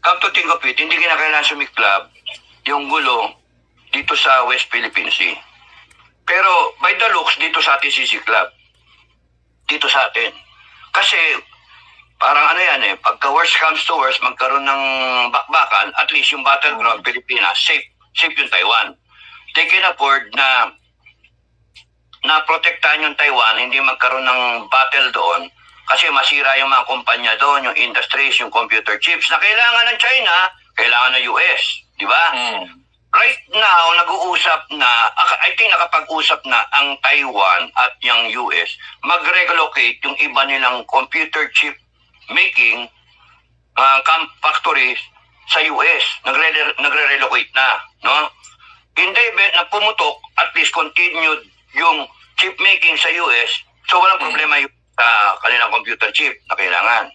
come to think of it, hindi kinakailangan sumiklab yung gulo dito sa West Philippine Sea. Pero by the looks, dito sa atin sisiklab. Dito sa atin. Kasi parang ano yan pagka worst comes to worst, magkaroon ng bakbakan, at least yung battleground Pilipinas, safe yung Taiwan. They can afford na protektahan yung Taiwan, hindi magkaroon ng battle doon, kasi masira yung mga kumpanya doon, yung industries, yung computer chips na kailangan ng China, kailangan ng US, di ba? Right now, nag-uusap na, I think nakapag-usap na ang Taiwan at yung US, mag-relocate yung iba nilang computer chip making factories sa US. Nagre-relocate na, no? In the event na pumutok, at least continued yung chip making sa US, so walang problema yung kanilang computer chip na kailangan.